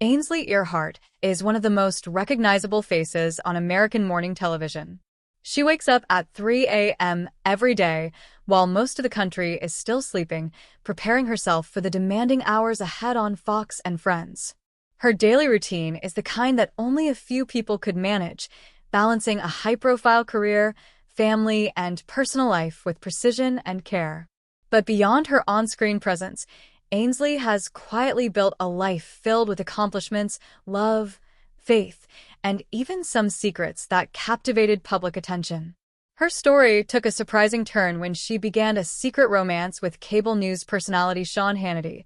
Ainsley Earhardt is one of the most recognizable faces on American morning television. She wakes up at 3 a.m. every day while most of the country is still sleeping, preparing herself for the demanding hours ahead on Fox and Friends. Her daily routine is the kind that only a few people could manage, balancing a high-profile career, family, and personal life with precision and care. But beyond her on-screen presence, Ainsley has quietly built a life filled with accomplishments, love, faith, and even some secrets that captivated public attention. Her story took a surprising turn when she began a secret romance with cable news personality Sean Hannity,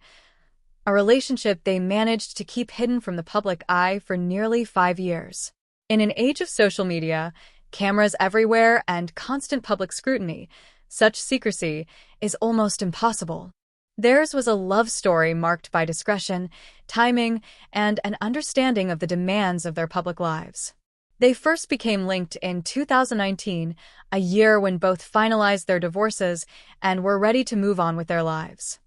a relationship they managed to keep hidden from the public eye for nearly 5 years. In an age of social media, cameras everywhere, and constant public scrutiny, such secrecy is almost impossible. Theirs was a love story marked by discretion, timing, and an understanding of the demands of their public lives. They first became linked in 2019, a year when both finalized their divorces and were ready to move on with their lives.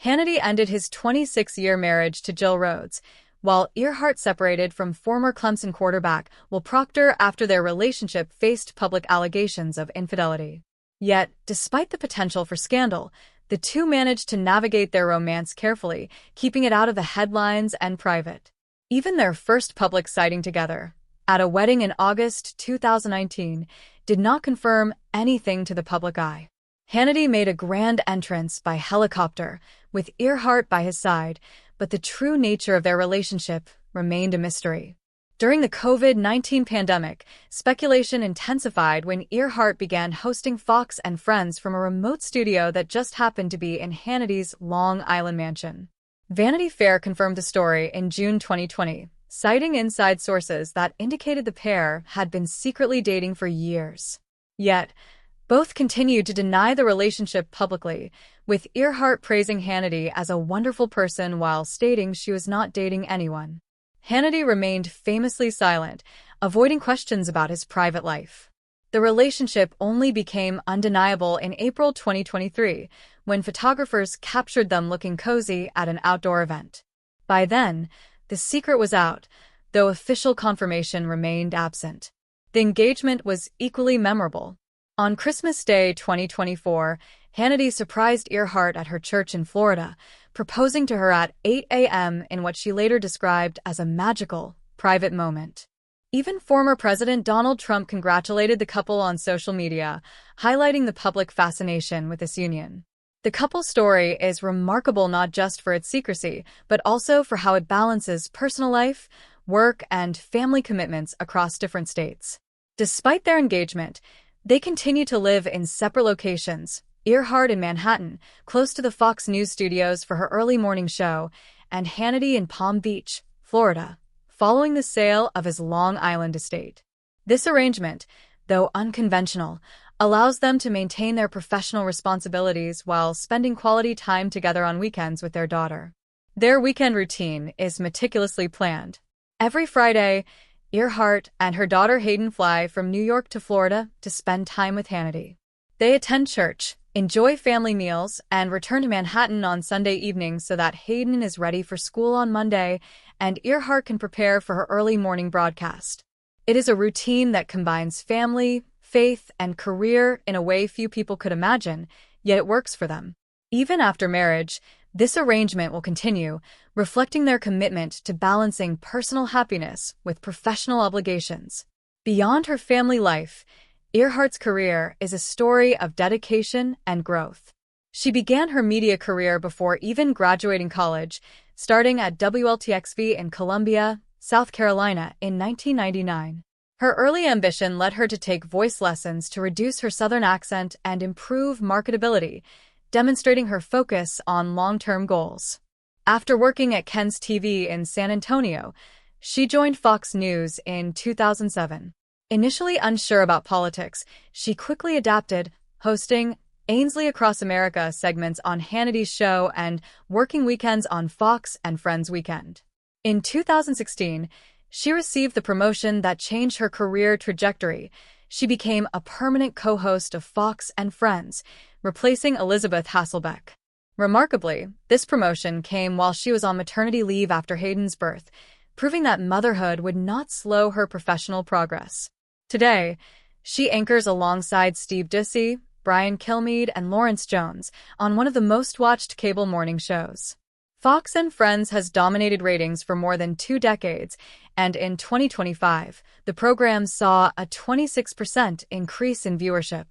Hannity ended his 26-year marriage to Jill Rhodes, while Earhardt separated from former Clemson quarterback Will Proctor after their relationship faced public allegations of infidelity. Yet, despite the potential for scandal, the two managed to navigate their romance carefully, keeping it out of the headlines and private. Even their first public sighting together, at a wedding in August 2019, did not confirm anything to the public eye. Hannity made a grand entrance by helicopter, with Earhardt by his side, but the true nature of their relationship remained a mystery. During the COVID-19 pandemic, speculation intensified when Earhardt began hosting Fox and Friends from a remote studio that just happened to be in Hannity's Long Island mansion. Vanity Fair confirmed the story in June 2020, citing inside sources that indicated the pair had been secretly dating for years. Yet, both continued to deny the relationship publicly, with Earhardt praising Hannity as a wonderful person while stating she was not dating anyone. Hannity remained famously silent, avoiding questions about his private life. The relationship only became undeniable in April 2023, when photographers captured them looking cozy at an outdoor event. By then, the secret was out, though official confirmation remained absent. The engagement was equally memorable. On Christmas Day 2024, Hannity surprised Earhardt at her church in Florida, proposing to her at 8 a.m. in what she later described as a magical, private moment. Even former President Donald Trump congratulated the couple on social media, highlighting the public fascination with this union. The couple's story is remarkable not just for its secrecy, but also for how it balances personal life, work, and family commitments across different states. Despite their engagement, they continue to live in separate locations, Earhardt in Manhattan, close to the Fox News studios for her early morning show, and Hannity in Palm Beach, Florida, following the sale of his Long Island estate. This arrangement, though unconventional, allows them to maintain their professional responsibilities while spending quality time together on weekends with their daughter. Their weekend routine is meticulously planned. Every Friday, Earhardt and her daughter Hayden fly from New York to Florida to spend time with Hannity. They attend church, enjoy family meals, and return to Manhattan on Sunday evenings so that Hayden is ready for school on Monday and Earhardt can prepare for her early morning broadcast. It is a routine that combines family, faith, and career in a way few people could imagine, yet it works for them. Even after marriage, this arrangement will continue, reflecting their commitment to balancing personal happiness with professional obligations. Beyond her family life, Earhardt's career is a story of dedication and growth. She began her media career before even graduating college, starting at WLTXV in Columbia, South Carolina in 1999. Her early ambition led her to take voice lessons to reduce her Southern accent and improve marketability, demonstrating her focus on long-term goals. After working at Ken's TV in San Antonio, she joined Fox News in 2007. Initially unsure about politics, she quickly adapted, hosting Ainsley Across America segments on Hannity's show and working weekends on Fox and Friends Weekend. In 2016, she received the promotion that changed her career trajectory. She became a permanent co-host of Fox and Friends, replacing Elizabeth Hasselbeck. Remarkably, this promotion came while she was on maternity leave after Hayden's birth, proving that motherhood would not slow her professional progress. Today, she anchors alongside Steve Doocy, Brian Kilmeade, and Lawrence Jones on one of the most-watched cable morning shows. Fox and Friends has dominated ratings for more than 2 decades, and in 2025, the program saw a 26% increase in viewership.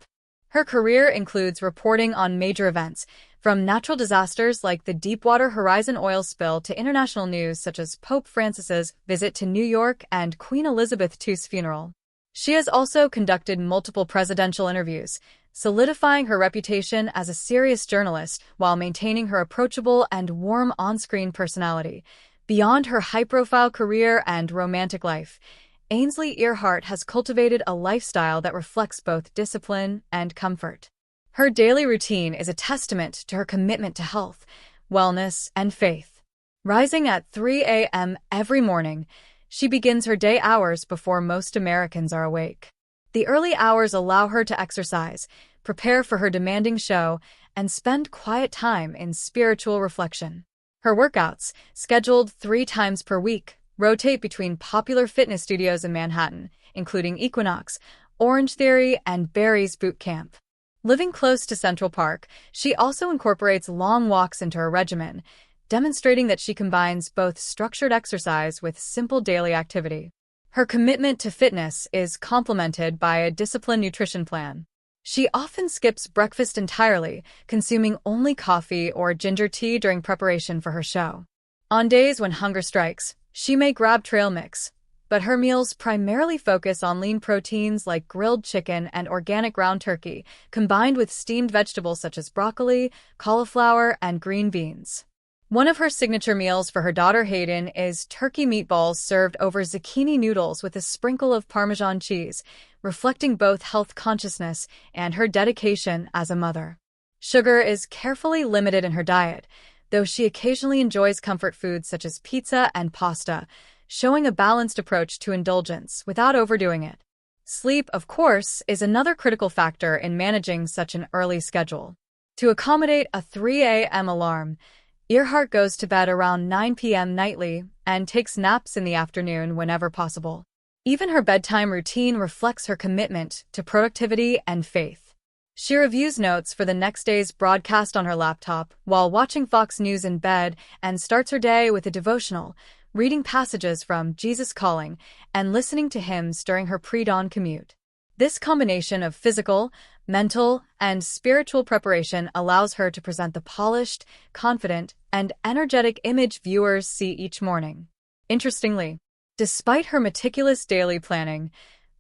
Her career includes reporting on major events, from natural disasters like the Deepwater Horizon oil spill to international news such as Pope Francis's visit to New York and Queen Elizabeth II's funeral. She has also conducted multiple presidential interviews, solidifying her reputation as a serious journalist while maintaining her approachable and warm on-screen personality. Beyond her high-profile career and romantic life, Ainsley Earhardt has cultivated a lifestyle that reflects both discipline and comfort. Her daily routine is a testament to her commitment to health, wellness, and faith. Rising at 3 a.m. every morning, she begins her day hours before most Americans are awake. The early hours allow her to exercise, prepare for her demanding show, and spend quiet time in spiritual reflection. Her workouts, scheduled 3 times per week, rotate between popular fitness studios in Manhattan, including Equinox, Orange Theory, and Barry's Boot Camp. Living close to Central Park, she also incorporates long walks into her regimen, demonstrating that she combines both structured exercise with simple daily activity. Her commitment to fitness is complemented by a disciplined nutrition plan. She often skips breakfast entirely, consuming only coffee or ginger tea during preparation for her show. On days when hunger strikes, she may grab trail mix, but her meals primarily focus on lean proteins like grilled chicken and organic ground turkey, combined with steamed vegetables such as broccoli, cauliflower, and green beans. One of her signature meals for her daughter Hayden is turkey meatballs served over zucchini noodles with a sprinkle of Parmesan cheese, reflecting both health consciousness and her dedication as a mother. Sugar is carefully limited in her diet, though she occasionally enjoys comfort foods such as pizza and pasta, showing a balanced approach to indulgence without overdoing it. Sleep, of course, is another critical factor in managing such an early schedule. To accommodate a 3 a.m. alarm, Earhardt goes to bed around 9 p.m. nightly and takes naps in the afternoon whenever possible. Even her bedtime routine reflects her commitment to productivity and faith. She reviews notes for the next day's broadcast on her laptop while watching Fox News in bed and starts her day with a devotional, reading passages from Jesus Calling and listening to hymns during her pre-dawn commute. This combination of physical, mental, and spiritual preparation allows her to present the polished, confident, and energetic image viewers see each morning. Interestingly, despite her meticulous daily planning,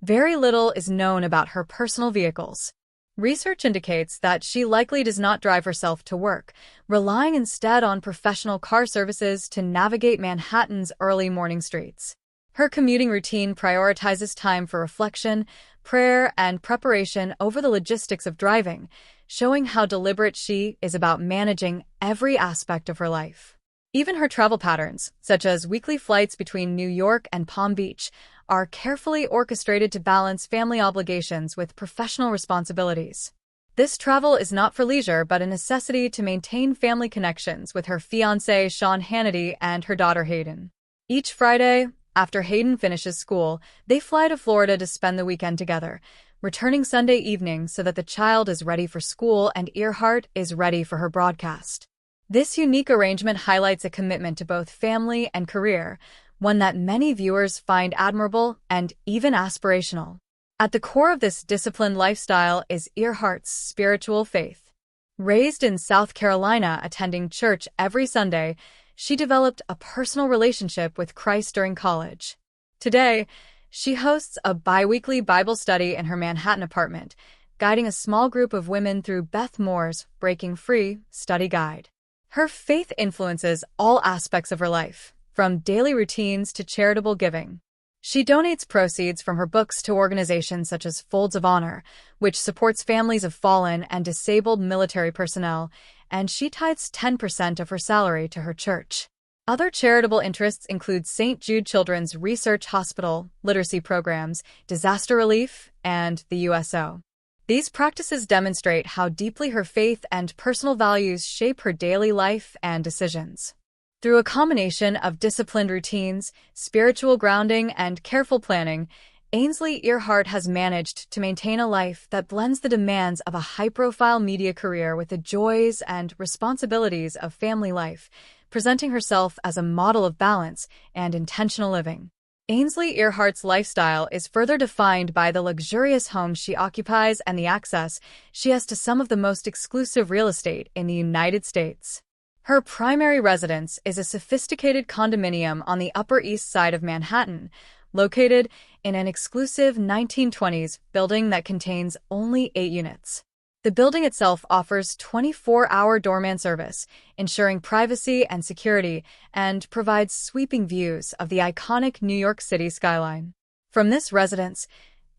very little is known about her personal vehicles. Research indicates that she likely does not drive herself to work, relying instead on professional car services to navigate Manhattan's early morning streets. Her commuting routine prioritizes time for reflection, prayer, and preparation over the logistics of driving, showing how deliberate she is about managing every aspect of her life. Even her travel patterns, such as weekly flights between New York and Palm Beach, are carefully orchestrated to balance family obligations with professional responsibilities. This travel is not for leisure but a necessity to maintain family connections with her fiancé Sean Hannity and her daughter Hayden. Each Friday, after Hayden finishes school, they fly to Florida to spend the weekend together, returning Sunday evening so that the child is ready for school and Earhardt is ready for her broadcast. This unique arrangement highlights a commitment to both family and career, one that many viewers find admirable and even aspirational. At the core of this disciplined lifestyle is Earhardt's spiritual faith. Raised in South Carolina, attending church every Sunday, she developed a personal relationship with Christ during college. Today, she hosts a bi-weekly Bible study in her Manhattan apartment, guiding a small group of women through Beth Moore's Breaking Free study guide. Her faith influences all aspects of her life, from daily routines to charitable giving. She donates proceeds from her books to organizations such as Folds of Honor, which supports families of fallen and disabled military personnel, and she tithes 10% of her salary to her church. Other charitable interests include St. Jude Children's Research Hospital, literacy programs, disaster relief, and the USO. These practices demonstrate how deeply her faith and personal values shape her daily life and decisions. Through a combination of disciplined routines, spiritual grounding, and careful planning, Ainsley Earhardt has managed to maintain a life that blends the demands of a high-profile media career with the joys and responsibilities of family life, presenting herself as a model of balance and intentional living. Ainsley Earhardt's lifestyle is further defined by the luxurious home she occupies and the access she has to some of the most exclusive real estate in the United States. Her primary residence is a sophisticated condominium on the Upper East Side of Manhattan, located in an exclusive 1920s building that contains only 8 units. The building itself offers 24-hour doorman service, ensuring privacy and security, and provides sweeping views of the iconic New York City skyline. From this residence,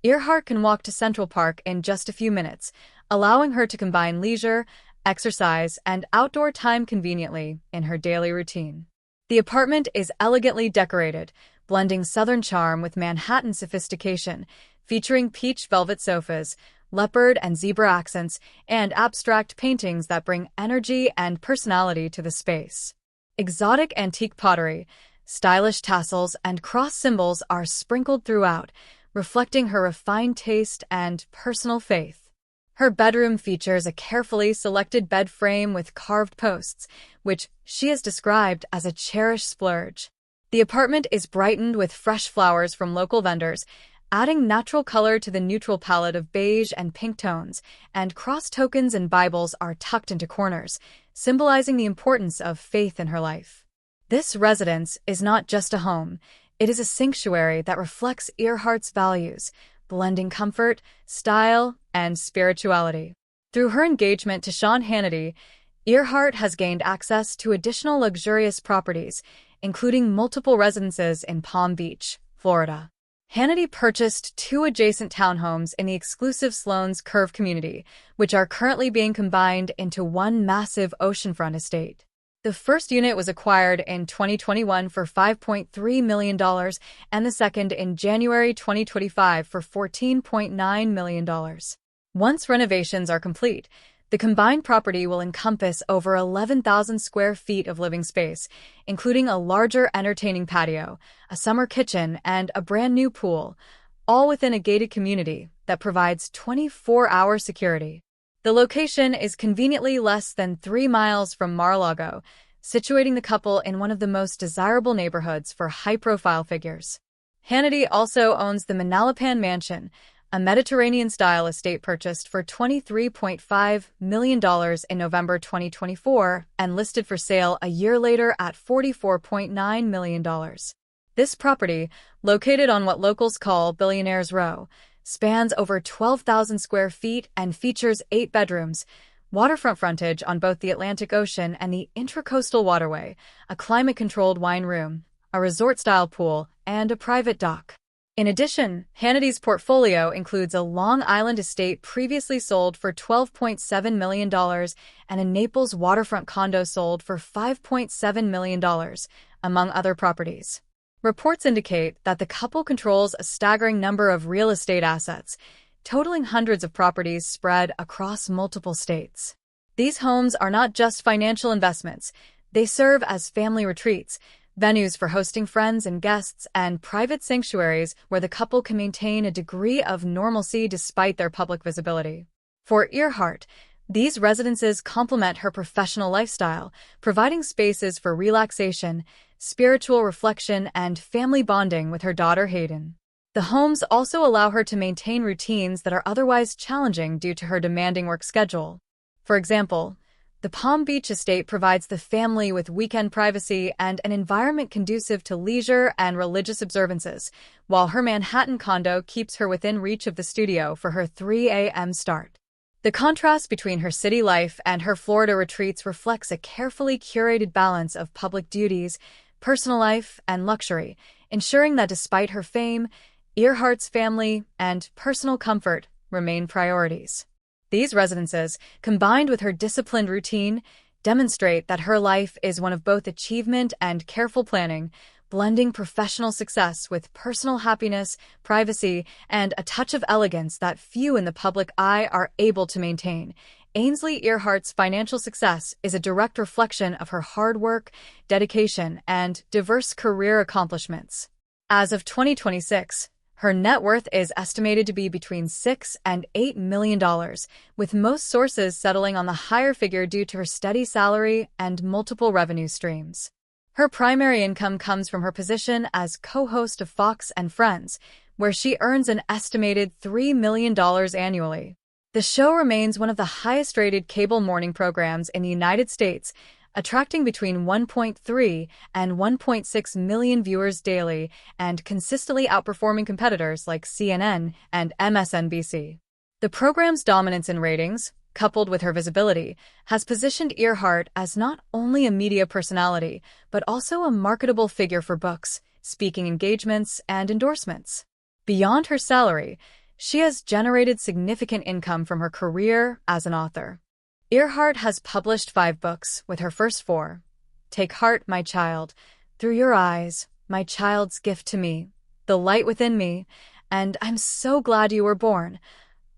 Earhardt can walk to Central Park in just a few minutes, allowing her to combine leisure, exercise, and outdoor time conveniently in her daily routine. The apartment is elegantly decorated, blending Southern charm with Manhattan sophistication, featuring peach velvet sofas, leopard and zebra accents, and abstract paintings that bring energy and personality to the space. Exotic antique pottery, stylish tassels, and cross symbols are sprinkled throughout, reflecting her refined taste and personal faith. Her bedroom features a carefully selected bed frame with carved posts, which she has described as a cherished splurge. The apartment is brightened with fresh flowers from local vendors, adding natural color to the neutral palette of beige and pink tones, and cross tokens and Bibles are tucked into corners, symbolizing the importance of faith in her life. This residence is not just a home, it is a sanctuary that reflects Earhardt's values, blending comfort, style, and spirituality. Through her engagement to Sean Hannity, Earhardt has gained access to additional luxurious properties, including multiple residences in Palm Beach, Florida. Hannity purchased 2 adjacent townhomes in the exclusive Sloan's Curve community, which are currently being combined into one massive oceanfront estate. The first unit was acquired in 2021 for $5.3 million and the second in January 2025 for $14.9 million. Once renovations are complete, the combined property will encompass over 11,000 square feet of living space, including a larger entertaining patio, a summer kitchen, and a brand new pool, all within a gated community that provides 24-hour security. The location is conveniently less than 3 miles from Mar-a-Lago, situating the couple in one of the most desirable neighborhoods for high-profile figures. Hannity also owns the Manalapan Mansion, a Mediterranean-style estate purchased for $23.5 million in November 2024 and listed for sale a year later at $44.9 million. This property, located on what locals call Billionaires Row, spans over 12,000 square feet and features 8 bedrooms, waterfront frontage on both the Atlantic Ocean and the Intracoastal Waterway, a climate-controlled wine room, a resort-style pool, and a private dock. In addition, Hannity's portfolio includes a Long Island estate previously sold for $12.7 million and a Naples waterfront condo sold for $5.7 million, among other properties. Reports indicate that the couple controls a staggering number of real estate assets, totaling hundreds of properties spread across multiple states. These homes are not just financial investments, they serve as family retreats, venues for hosting friends and guests, and private sanctuaries where the couple can maintain a degree of normalcy despite their public visibility. For Earhardt, these residences complement her professional lifestyle, providing spaces for relaxation, spiritual reflection, and family bonding with her daughter Hayden. The homes also allow her to maintain routines that are otherwise challenging due to her demanding work schedule. For example, the Palm Beach estate provides the family with weekend privacy and an environment conducive to leisure and religious observances, while her Manhattan condo keeps her within reach of the studio for her 3 a.m. start. The contrast between her city life and her Florida retreats reflects a carefully curated balance of public duties, personal life, and luxury, ensuring that despite her fame, Earhardt's family and personal comfort remain priorities. These residences, combined with her disciplined routine, demonstrate that her life is one of both achievement and careful planning, blending professional success with personal happiness, privacy, and a touch of elegance that few in the public eye are able to maintain. Ainsley Earhardt's financial success is a direct reflection of her hard work, dedication, and diverse career accomplishments. As of 2026, her net worth is estimated to be between $6 and $8 million, with most sources settling on the higher figure due to her steady salary and multiple revenue streams. Her primary income comes from her position as co-host of Fox and Friends, where she earns an estimated $3 million annually. The show remains one of the highest-rated cable morning programs in the United States, attracting between 1.3 and 1.6 million viewers daily and consistently outperforming competitors like CNN and MSNBC. The program's dominance in ratings, coupled with her visibility, has positioned Earhart as not only a media personality, but also a marketable figure for books, speaking engagements, and endorsements. Beyond her salary, she has generated significant income from her career as an author. Earhart has published 5 books, with her first 4, Take Heart, My Child, Through Your Eyes, My Child's Gift to Me, The Light Within Me, and I'm So Glad You Were Born,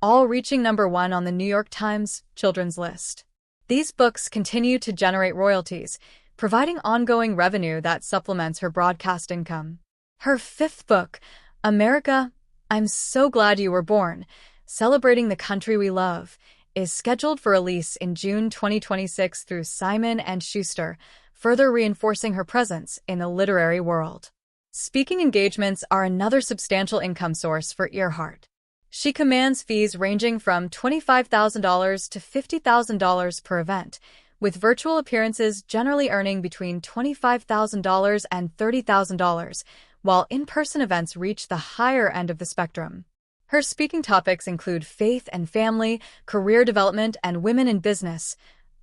all reaching #1 on the New York Times children's list. These books continue to generate royalties, providing ongoing revenue that supplements her broadcast income. Her 5th book, America, I'm So Glad You Were Born, Celebrating the Country We Love, is scheduled for release in June 2026 through Simon & Schuster, further reinforcing her presence in the literary world. Speaking engagements are another substantial income source for Earhart. She commands fees ranging from $25,000 to $50,000 per event, with virtual appearances generally earning between $25,000 and $30,000, while in-person events reach the higher end of the spectrum. Her speaking topics include faith and family, career development, and women in business,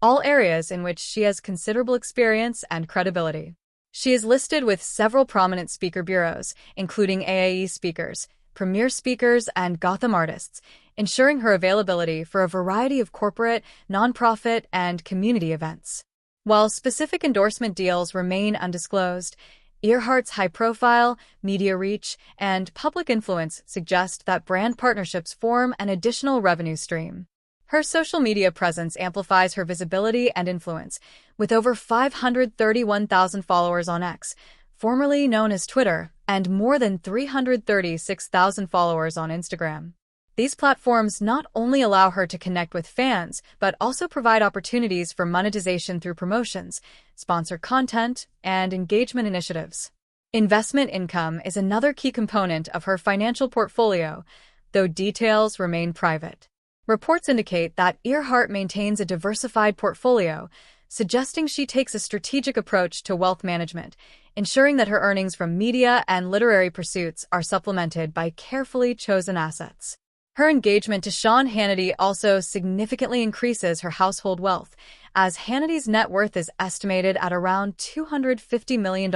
all areas in which she has considerable experience and credibility. She is listed with several prominent speaker bureaus, including AAE Speakers, Premier Speakers, and Gotham Artists, ensuring her availability for a variety of corporate, nonprofit, and community events. While specific endorsement deals remain undisclosed, Earhart's high profile, media reach, and public influence suggest that brand partnerships form an additional revenue stream. Her social media presence amplifies her visibility and influence, with over 531,000 followers on X, formerly known as Twitter, and more than 336,000 followers on Instagram. These platforms not only allow her to connect with fans, but also provide opportunities for monetization through promotions, sponsored content, and engagement initiatives. Investment income is another key component of her financial portfolio, though details remain private. Reports indicate that Earhart maintains a diversified portfolio, suggesting she takes a strategic approach to wealth management, ensuring that her earnings from media and literary pursuits are supplemented by carefully chosen assets. Her engagement to Sean Hannity also significantly increases her household wealth, as Hannity's net worth is estimated at around $250 million,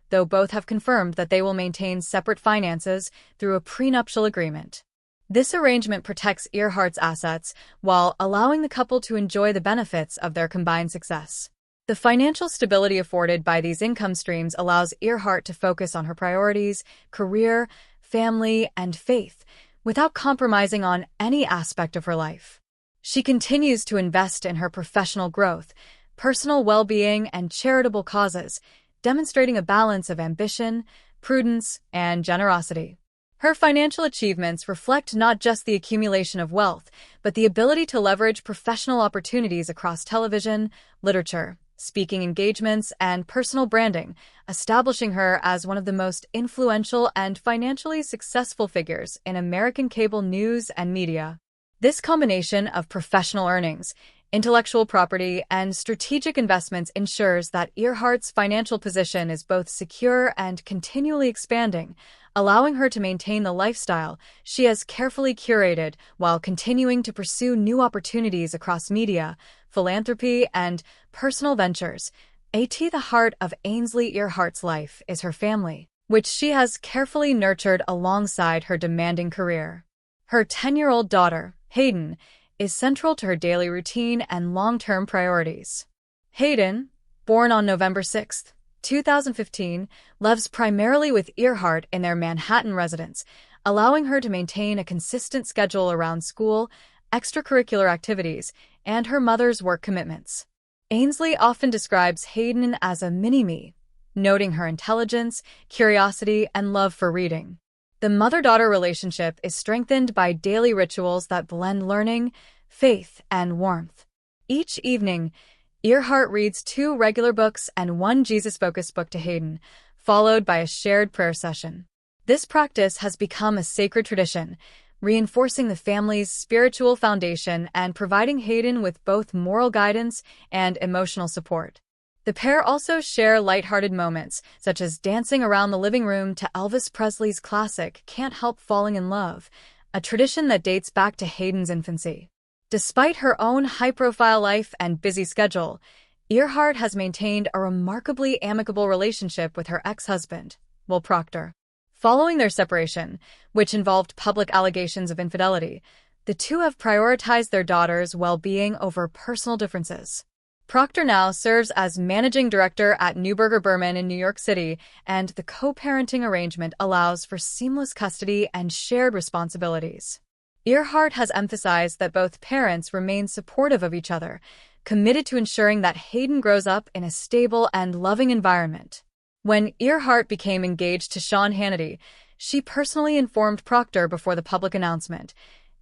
though both have confirmed that they will maintain separate finances through a prenuptial agreement. This arrangement protects Earhart's assets while allowing the couple to enjoy the benefits of their combined success. The financial stability afforded by these income streams allows Earhart to focus on her priorities, career, family, and faith, without compromising on any aspect of her life. She continues to invest in her professional growth, personal well-being, and charitable causes, demonstrating a balance of ambition, prudence, and generosity. Her financial achievements reflect not just the accumulation of wealth, but the ability to leverage professional opportunities across television, literature, speaking engagements, and personal branding, establishing her as one of the most influential and financially successful figures in American cable news and media. This combination of professional earnings, intellectual property, and strategic investments ensures that Earhart's financial position is both secure and continually expanding, allowing her to maintain the lifestyle she has carefully curated while continuing to pursue new opportunities across media, philanthropy, and personal ventures. At the heart of Ainsley Earhart's life is her family, which she has carefully nurtured alongside her demanding career. Her 10-year-old daughter, Hayden, is central to her daily routine and long-term priorities. Hayden, born on November 6, 2015, lives primarily with Earhart in their Manhattan residence, allowing her to maintain a consistent schedule around school, extracurricular activities, and her mother's work commitments. Ainsley often describes Hayden as a mini-me, noting her intelligence, curiosity, and love for reading. The mother-daughter relationship is strengthened by daily rituals that blend learning, faith, and warmth. Each evening, Earhardt reads 2 regular books and 1 Jesus-focused book to Hayden, followed by a shared prayer session. This practice has become a sacred tradition, reinforcing the family's spiritual foundation and providing Hayden with both moral guidance and emotional support. The pair also share lighthearted moments, such as dancing around the living room to Elvis Presley's classic Can't Help Falling in Love, a tradition that dates back to Hayden's infancy. Despite her own high-profile life and busy schedule, Earhardt has maintained a remarkably amicable relationship with her ex-husband, Will Proctor. Following their separation, which involved public allegations of infidelity, the two have prioritized their daughter's well-being over personal differences. Proctor now serves as managing director at Neuberger Berman in New York City, and the co-parenting arrangement allows for seamless custody and shared responsibilities. Earhardt has emphasized that both parents remain supportive of each other, committed to ensuring that Hayden grows up in a stable and loving environment. When Earhardt became engaged to Sean Hannity, she personally informed Proctor before the public announcement,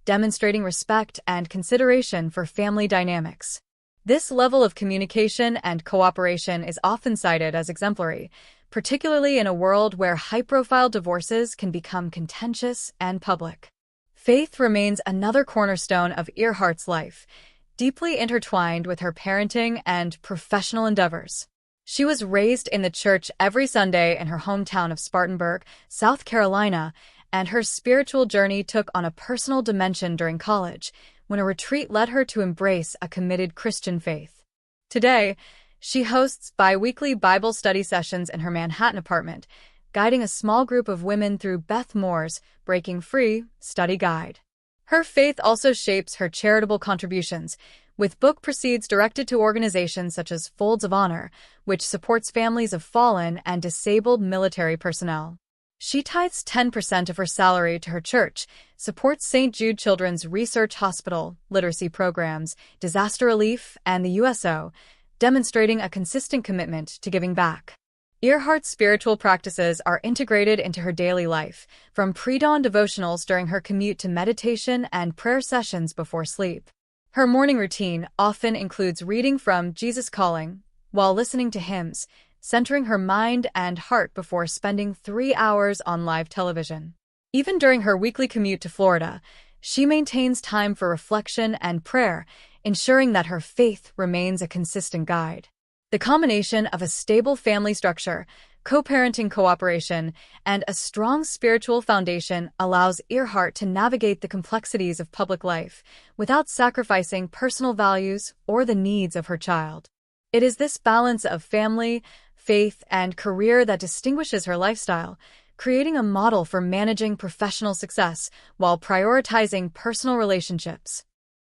demonstrating respect and consideration for family dynamics. This level of communication and cooperation is often cited as exemplary, particularly in a world where high-profile divorces can become contentious and public. Faith remains another cornerstone of Earhardt's life, deeply intertwined with her parenting and professional endeavors. She was raised in the church every Sunday in her hometown of Spartanburg, South Carolina, and her spiritual journey took on a personal dimension during college, when a retreat led her to embrace a committed Christian faith. Today, she hosts bi-weekly Bible study sessions in her Manhattan apartment, guiding a small group of women through Beth Moore's Breaking Free study guide. Her faith also shapes her charitable contributions, with book proceeds directed to organizations such as Folds of Honor, which supports families of fallen and disabled military personnel. She tithes 10% of her salary to her church, supports St. Jude Children's Research Hospital, literacy programs, disaster relief, and the USO, demonstrating a consistent commitment to giving back. Earhardt's spiritual practices are integrated into her daily life, from pre-dawn devotionals during her commute to meditation and prayer sessions before sleep. Her morning routine often includes reading from Jesus Calling, while listening to hymns, centering her mind and heart before spending 3 hours on live television. Even during her weekly commute to Florida, she maintains time for reflection and prayer, ensuring that her faith remains a consistent guide. The combination of a stable family structure, co-parenting cooperation, and a strong spiritual foundation allows Earhardt to navigate the complexities of public life without sacrificing personal values or the needs of her child. It is this balance of family, faith, and career that distinguishes her lifestyle, creating a model for managing professional success while prioritizing personal relationships.